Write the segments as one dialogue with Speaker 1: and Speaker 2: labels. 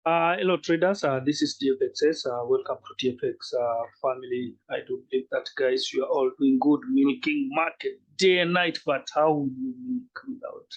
Speaker 1: Hello traders, this is DFXS. Welcome to DFX family. I do believe that guys, you are all doing good, milking market day and night, but how will you milk without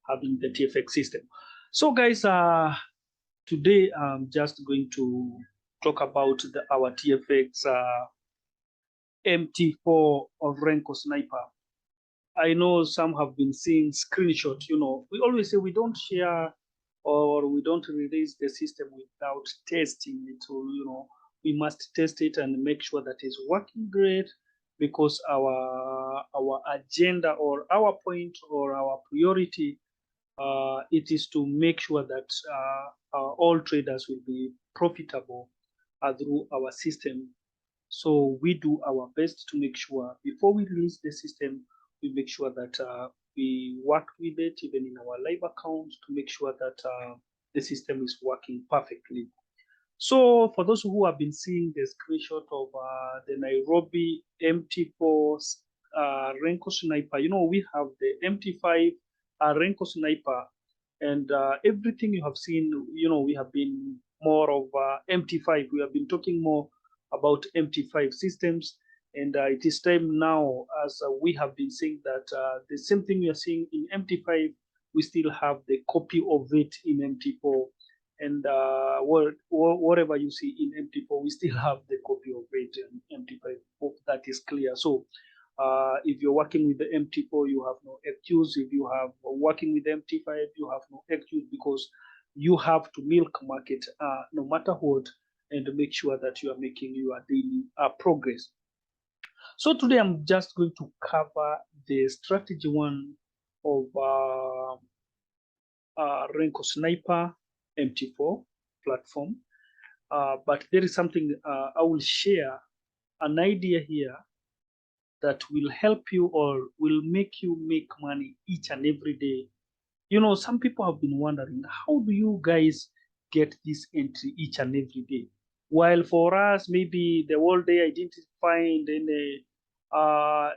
Speaker 1: having the TFX system? So guys, today I'm just going to talk about our TFX MT4 of Renko Sniper. I know some have been seeing screenshot. We always say we don't share or we don't release the system without testing it. So, we must test it and make sure that it's working great, because our agenda or our point or our priority, it is to make sure that all traders will be profitable through our system. So we do our best to make sure before we release the system, we make sure that we work with it, even in our live accounts, to make sure that the system is working perfectly. So for those who have been seeing the screenshot of the Nairobi MT4 Renko Sniper, we have the MT5 Renko Sniper, and everything you have seen, we have been more of MT5. We have been talking more about MT5 systems, and it is time now, as we have been saying, that the same thing we are seeing in MT5, we still have the copy of it in MT4, and whatever you see in MT4, we still have the copy of it in MT5. Hope that is clear. So if you're working with the MT4, you have no FQs. If you have working with MT5, you have no FQs, because you have to milk market no matter what, and make sure that you are making your daily progress. So today I'm just going to cover the strategy one of Renko Sniper MT4 platform. But there is something I will share, an idea here that will help you or will make you make money each and every day. Some people have been wondering, how do you guys get this entry each and every day? While for us, maybe the whole day I didn't find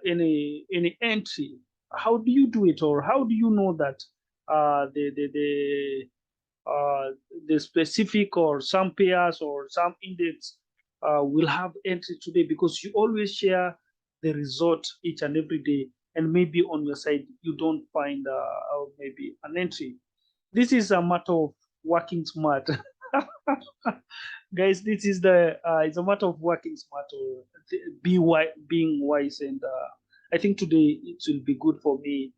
Speaker 1: any entry. How do you do it, or how do you know that uh, the the the uh, the specific or some pairs or some index will have entry today? Because you always share the result each and every day, and maybe on your side you don't find maybe an entry. This is a matter of working smart. Guys, this is the it's a matter of working smart, or being wise, and I think today it will be good for me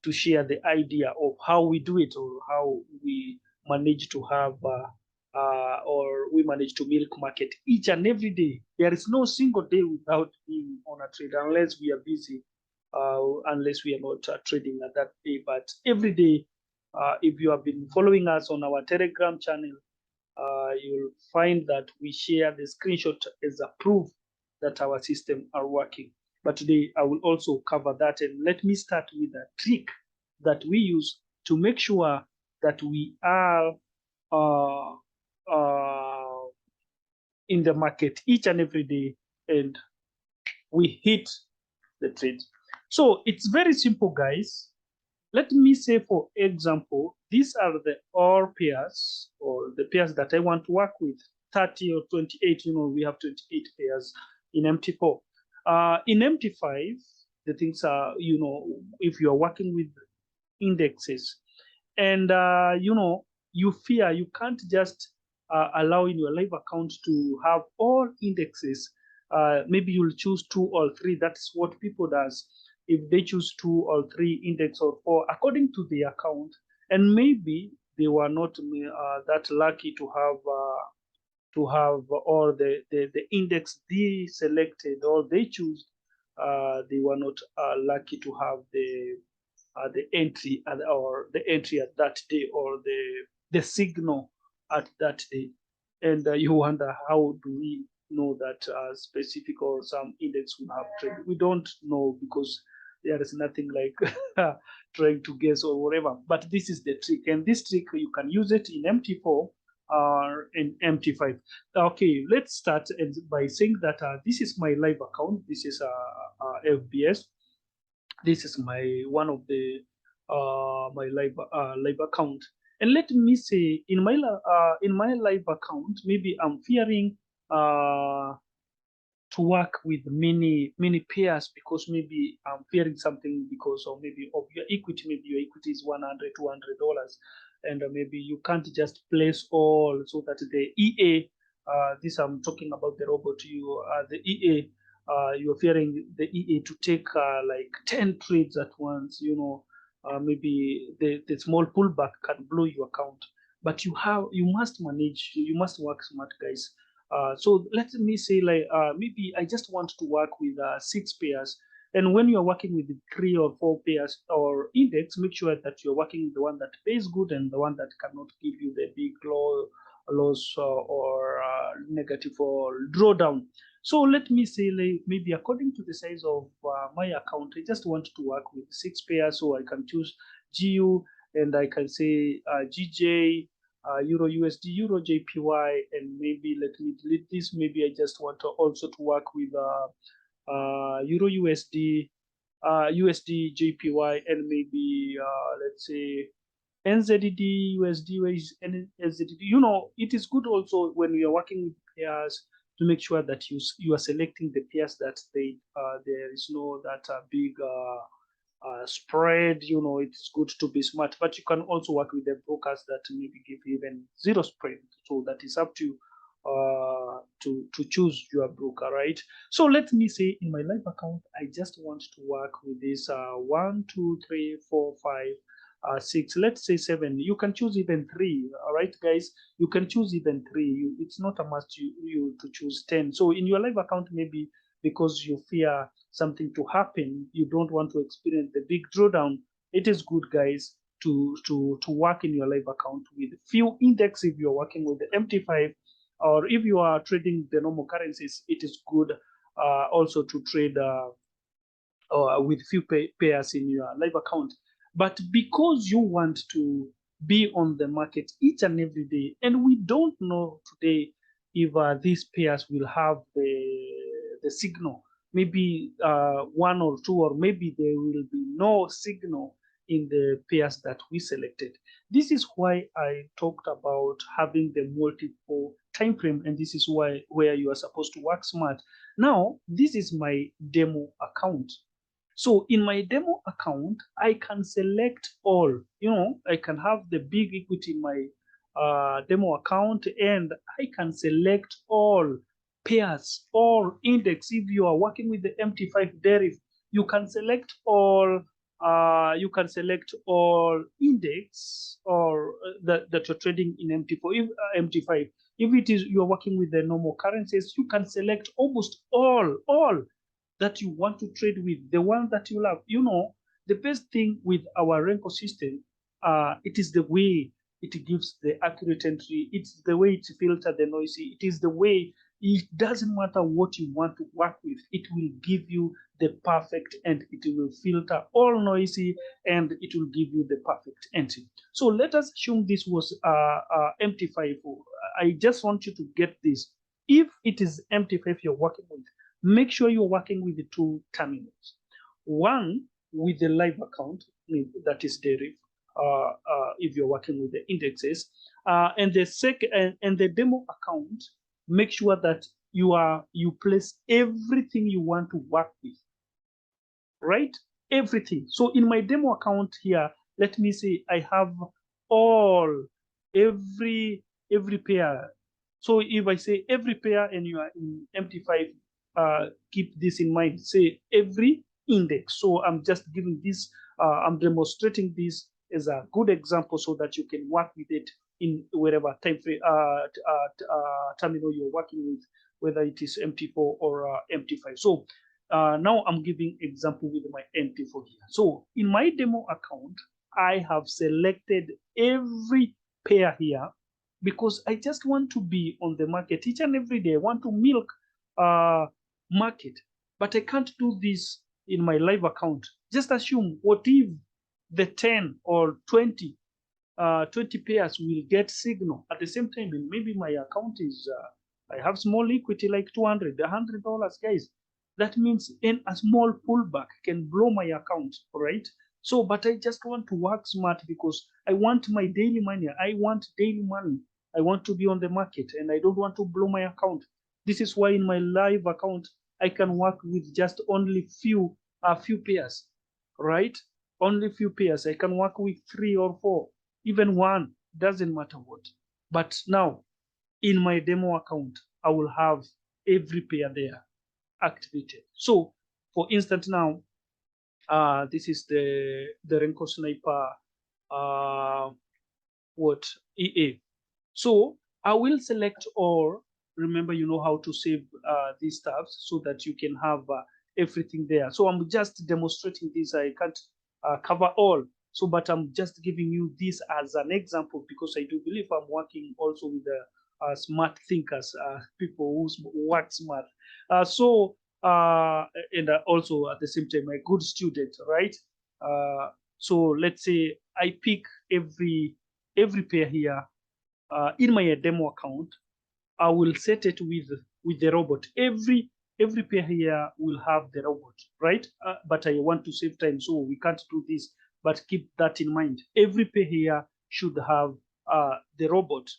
Speaker 1: to share the idea of how we do it, or how we manage to have or we manage to milk market each and every day. There is no single day without being on a trade, unless we are busy, unless we are not trading at that day. But every day, if you have been following us on our Telegram channel, you'll find that we share the screenshot as a proof that our system are working. But today I will also cover that, and let me start with a trick that we use to make sure that we are uh, uh, in the market each and every day, and we hit the trade. So it's very simple, guys. Let me say, for example, these are the all pairs, or the pairs that I want to work with, 30 or 28. We have 28 pairs in MT4. In MT5, the things are, if you are working with indexes, and you fear you can't just allow in your live account to have all indexes. Maybe you'll choose two or three. That's what people does. If they choose two or three index or four according to the account, and maybe they were not that lucky to have all the index deselected, or they choose, they were not lucky to have the entry or the entry at that day, or the signal at that day. And you wonder, how do we know that specific or some index will have trade? We don't know, because there is nothing like trying to guess or whatever. But this is the trick, and this trick you can use it in MT4 or in MT5. Okay, let's start by saying that this is my live account. This is FBS. This is my one of the my live account, And let me say, in my live account, maybe I'm fearing to work with many pairs, because maybe I'm fearing something because of maybe of your equity. Maybe your equity is 100 $200, and maybe you can't just place all, so that the EA, this I'm talking about the robot, the EA, you're fearing the EA to take like 10 trades at once. Maybe the small pullback can blow your account. But you must manage, you must work smart, guys. So let me say, like, maybe I just want to work with 6 pairs. And when you're working with 3 or 4 pairs or index, make sure that you're working with the one that pays good and the one that cannot give you the big loss or negative or drawdown. So let me say, like, maybe according to the size of my account, I just want to work with 6 pairs. So I can choose GU, and I can say GJ, Euro USD, Euro JPY, and maybe let me delete this. Maybe I just want to also to work with Euro USD, USD JPY, and maybe let's say NZD USD, NZD. It is good also when we are working with pairs to make sure that you are selecting the pairs that there is no that big spread. It's good to be smart, but you can also work with the brokers that maybe give even zero spread. So that is up to you to choose your broker, right? So let me say, in my live account, I just want to work with this 1, 2, 3, 4, 5, 6, let's say 7. You can choose even 3. All right, guys, you can choose even 3. It's not a must you to choose 10. So in your live account, maybe because you fear something to happen, you don't want to experience the big drawdown, it is good, guys, to work in your live account with few index. If you're working with the MT5, or if you are trading the normal currencies, it is good also to trade with few pairs in your live account. But because you want to be on the market each and every day, and we don't know today if these pairs will have the signal, maybe 1 or 2, or maybe there will be no signal in the pairs that we selected. This is why I talked about having the multiple time frame, and this is where you are supposed to work smart. Now, this is my demo account. So in my demo account, I can select all. I can have the big equity in my demo account, and I can select all pairs, all index. If you are working with the MT5 derivative, you can select all. You can select all index or that you're trading in MT4, MT5. If it is you're working with the normal currencies, you can select almost all that you want to trade with, the one that you love. The best thing with our Renko system, it is the way it gives the accurate entry. It's the way it filters the noisy. It is the way, it doesn't matter what you want to work with. It will give you the perfect, and it will filter all noisy, and it will give you the perfect entry. So let us assume this was MT5. I just want you to get this. If it is MT5 you're working with, make sure you're working with the 2 terminals. One with the live account, that is derivative, if you're working with the indexes, and the second and the demo account, make sure that you place everything you want to work with, right? Everything. So in my demo account here, let me say I have all every pair. So if I say every pair and you are in MT5, keep this in mind. Say every index. So I'm just giving this, I'm demonstrating this as a good example so that you can work with it in wherever time frame, terminal you're working with, whether it is MT4 or MT5. So now I'm giving example with my MT4 here. So in my demo account, I have selected every pair here because I just want to be on the market each and every day. I want to milk market, but I can't do this in my live account. Just assume, what if the 10 or 20 pairs will get signal at the same time, and maybe my account is I have small equity like $200, $100, guys. That means in a small pullback can blow my account, right? So, but I just want to work smart because I want my daily money. I want daily money. I want to be on the market and I don't want to blow my account. This is why in my live account, I can work with just only few pairs, right? Only few pairs. I can work with 3 or 4, even one, doesn't matter what. But now in my demo account, I will have every pair there activated. So for instance, now this is the Renko Sniper what EA. So I will select all. Remember, you know how to save these tabs so that you can have everything there. So I'm just demonstrating this. I can't cover all. So, but I'm just giving you this as an example because I do believe I'm working also with smart thinkers, people who work smart. So, and also at the same time, a good student, right? So let's say I pick every pair here in my demo account. I will set it with the robot. Every pair here will have the robot, right? But I want to save time, so we can't do this. But keep that in mind. Every pair here should have the robot.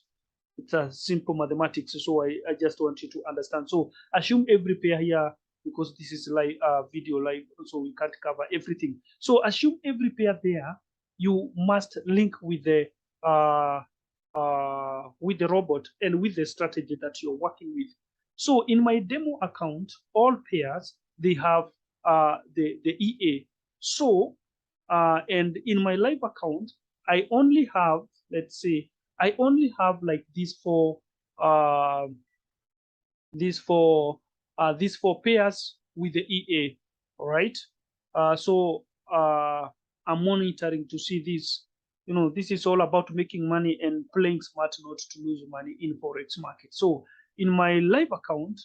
Speaker 1: It's a simple mathematics, so I just want you to understand. So assume every pair here, because this is like video live, so we can't cover everything. So assume every pair there, you must link with the robot and with the strategy that you're working with. So in my demo account, all pairs, they have the EA. So, and in my live account, I only have, let's say, I only have like uh, these four, these 4 pairs with the EA, all right? So I'm monitoring to see this. You know, this is all about making money and playing smart not to lose money in Forex market. So in my live account,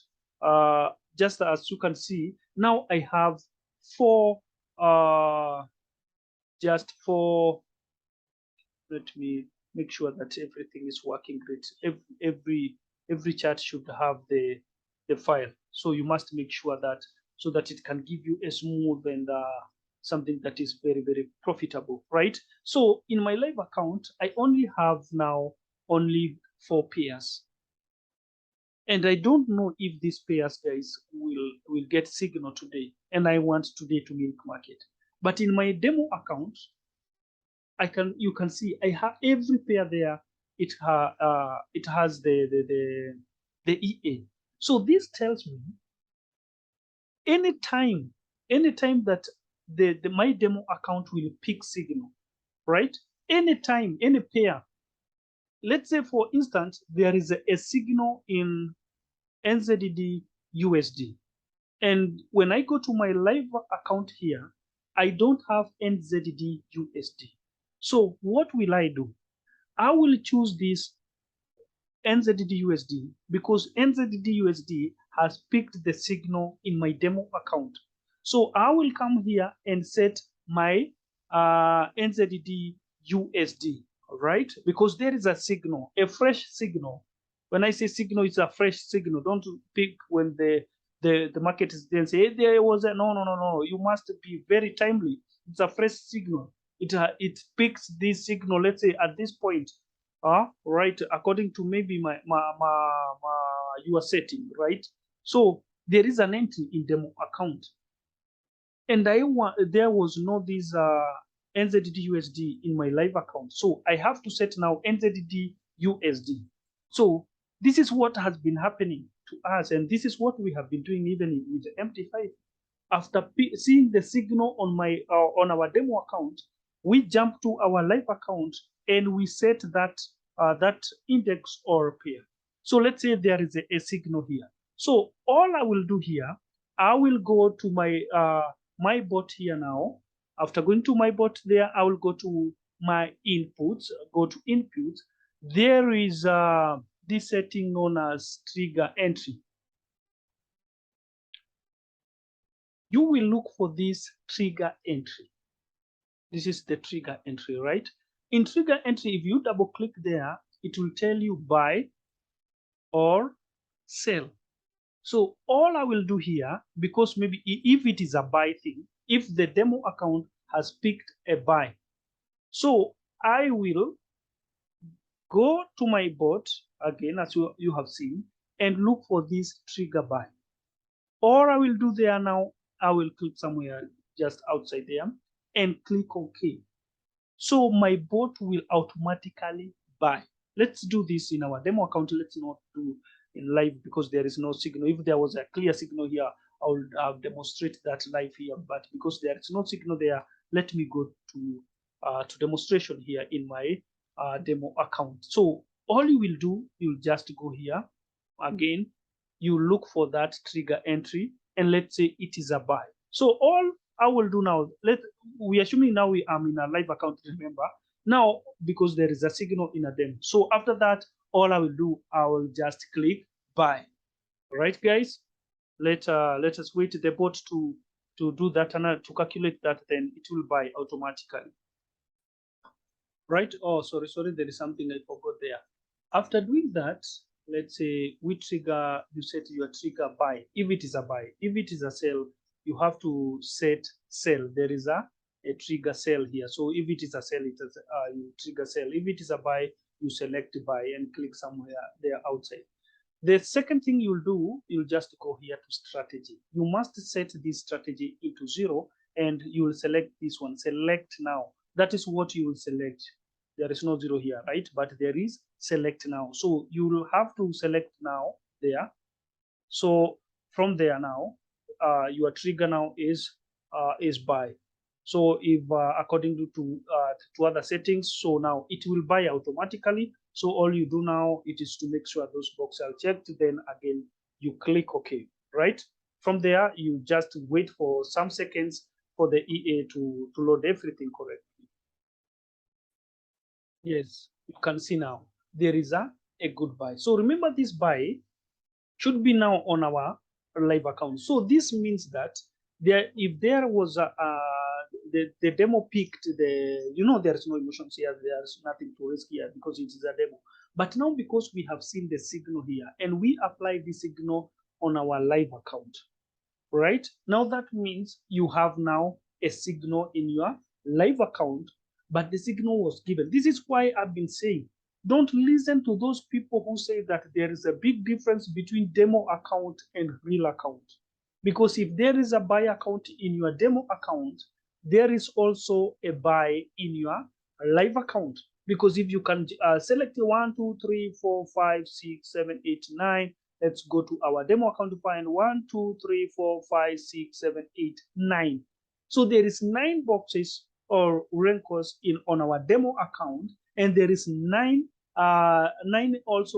Speaker 1: just as you can see, now I have four, just 4. Let me make sure that everything is working great. Every chart should have the file, so you must make sure that so that it can give you a smooth and something that is very profitable, right? So in my live account, I only have now only 4 pairs, and I don't know if these pairs guys will get signal today, and I want today to milk market. But in my demo account, you can see I have every pair there. It has the EA. So this tells me anytime anytime that the my demo account will pick signal, right? Anytime any pair. Let's say for instance there is a signal in NZD USD, and when I go to my live account here, I don't have NZD USD. So what will I do? I will choose this NZD USD because NZD USD has picked the signal in my demo account. So I will come here and set my NZD USD, right? Because there is a signal, a fresh signal. When I say signal, it's a fresh signal. Don't pick when the market is then say, hey, there was a no. You must be very timely. It's a fresh signal. It picks this signal, let's say at this point, right, according to maybe my your setting, right? So there is an entry in demo account, and there was no this NZD USD in my live account, so I have to set now NZD USD. So this is what has been happening to us, and this is what we have been doing even with the MT5. After seeing the signal on my on our demo account, we jump to our live account and we set that index or pair. So let's say there is a signal here. So all I will do here, I will go to my bot here now. After going to my bot there, I will go to my inputs, go to inputs. There is this setting known as trigger entry. You will look for this trigger entry. This is the trigger entry, right? In trigger entry, if you double click there, it will tell you buy or sell. So all I will do here, because maybe if it is a buy thing, if the demo account has picked a buy. So I will go to my bot again, as you have seen, and look for this trigger buy. Or I will do there now, I will click somewhere just outside there and click OK. So my bot will automatically buy. Let's do this in our demo account. Let's not do in live because there is no signal. If there was a clear signal here, I would demonstrate that live here. But because there is no signal there, let me go to demonstration here in my demo account. So all you will do, you'll just go here again. You look for that trigger entry, and let's say it is a buy. So all I will do now, we assuming now we am in a live account, remember. Now, because there is a signal in a demo. So after that, all I will do, I will just click buy. All right, guys. Let us wait the bot to do that and to calculate that, then it will buy automatically. Right? Oh, sorry, there is something I forgot there. After doing that, let's say we trigger, you set your trigger buy. If it is a buy, if it is a sell, you have to set sell. There is a trigger sell here. So if it is a sell, it is you trigger sell. If it is a buy, you select buy and click somewhere there outside. The second thing you'll do, you'll just go here to strategy. You must set this strategy into 0, and you will select this one, select now. That is what you will select. There is no 0 here, right? But there is select now. So you will have to select now there. So from there now, your trigger now is buy. So if according to other settings, so now it will buy automatically. So all you do now, it is to make sure those boxes are checked. Then again, you click OK, right? From there, you just wait for some seconds for the EA to load everything correctly. Yes, you can see now there is a good buy. So remember, this buy should be now on our live account. So this means that if there was the demo picked there is no emotions here, there's nothing to risk here because it is a demo. But now, because we have seen the signal here and we apply the signal on our live account, right? Now that means you have now a signal in your live account, but the signal was given. This is why I've been saying, don't listen to those people who say that there is a big difference between demo account and real account. Because if there is a buy account in your demo account, there is also a buy in your live account. Because if you can select 1, 2, 3, 4, 5, 6, 7, 8, 9, let's go to our demo account to find 1, 2, 3, 4, 5, 6, 7, 8, 9. So there is 9 boxes or rankers on our demo account, and there is 9 rankers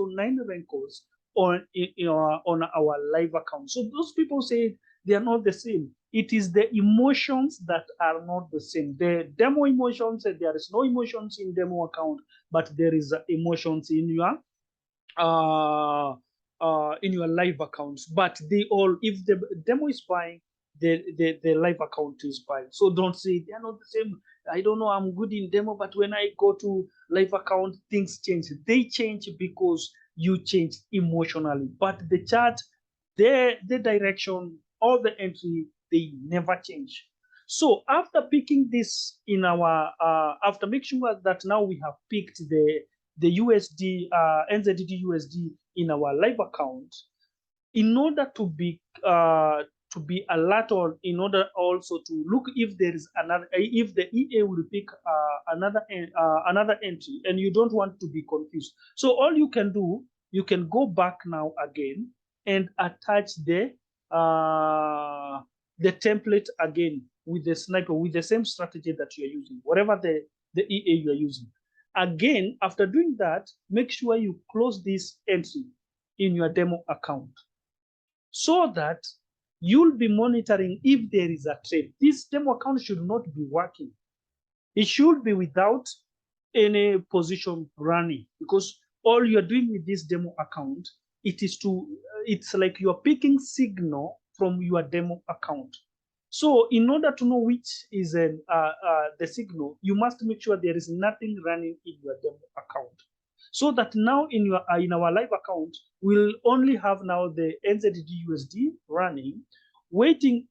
Speaker 1: on our live account. So those people say they are not the same. It is the emotions that are not the same. The demo emotions, there is no emotions in demo account, but there is emotions in your live accounts. But they all, if the demo is buying, the live account is buying. So don't say they are not the same. I don't know, I'm good in demo, but when I go to live account, things change. They change because you change emotionally. But the chart, the direction, all the entry, they never change. So after picking this in our, after making sure that now we have picked the USD, NZD USD in our live account, in order to be alert, or in order also to look if there is another, if the EA will pick another entry, and you don't want to be confused. So all you can do, you can go back now again and attach the template again with the sniper, with the same strategy that you are using, whatever the EA you are using. Again, after doing that, make sure you close this entry in your demo account so that you'll be monitoring if there is a trade. This demo account should not be working. It should be without any position running, because all you're doing with this demo account, it's like you're picking signal from your demo account. So in order to know which is the signal, you must make sure there is nothing running in your demo account. So that now in our live account, we'll only have now the NZD USD running, waiting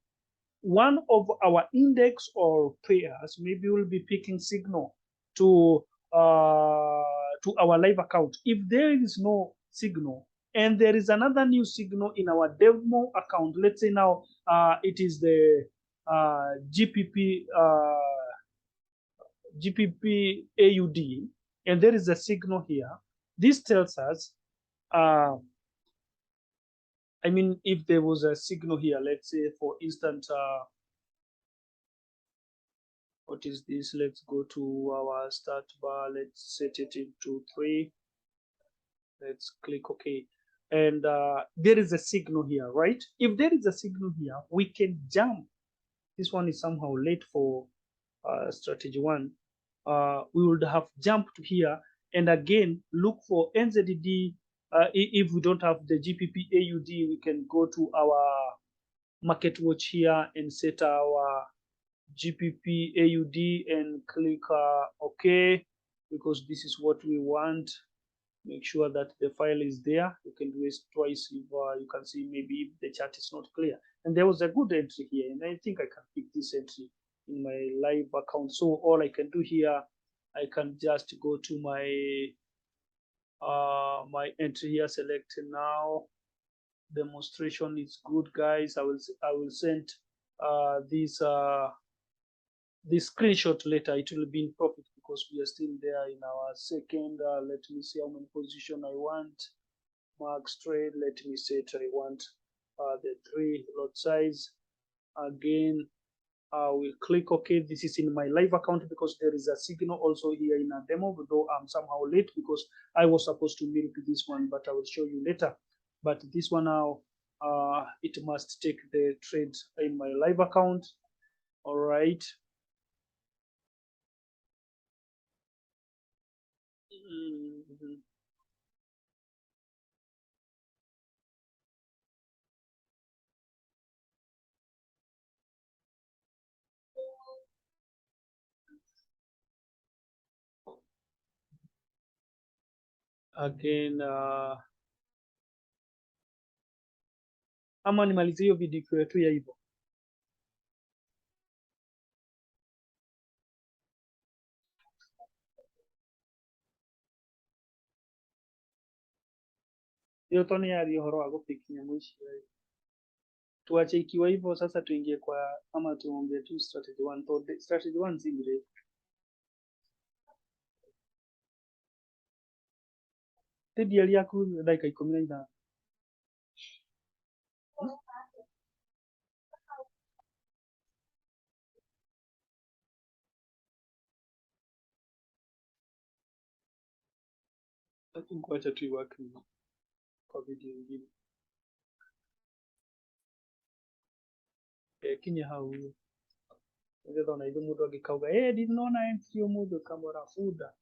Speaker 1: one of our index or pairs, maybe we'll be picking signal to our live account. If there is no signal and there is another new signal in our demo account, let's say now it is the GPP AUD, and there is a signal here. This tells us, I mean, if there was a signal here, let's say, for instance, what is this? Let's go to our start bar. Let's set it into 3. Let's click OK. And there is a signal here, right? If there is a signal here, we can jump. This one is somehow late for strategy 1. We would have jumped here and again look for NZD. If we don't have the GPP AUD, we can go to our market watch here and set our GPP AUD and click OK, because this is what we want. Make sure that the file is there. You can do it twice if you can see maybe the chart is not clear. And there was a good entry here, and I think I can pick this entry in my live account. So all I can do here, I can just go to my my entry here, select now. Demonstration is good, guys. I will send this screenshot later. It will be in profit because we are still there in our second. Let me see how many position I want. Max trade. Let me set I want the 3 lot size. Again, we'll click OK. This is in my live account because there is a signal also here in a demo, though I'm somehow late because I was supposed to milk this one, but I will show you later. But this one now, it must take the trade in my live account. All right. Again, ama nimalizie hiyo video yetu ya hivyo. Hiyo toni yari uhoro wa gupikinya mwishi. Tuache ikiwa hivyo sasa, tuingie kwa ama tuongee tu strategy 1. Strategy 1 si mrefu. Tedi yaku dakika 15. Lakini kuacha tu iwake kwa video nyingine. Kinya hau. Ndio na hizo mtu akikauga, didn't know na entry yo mudo kama rafuda.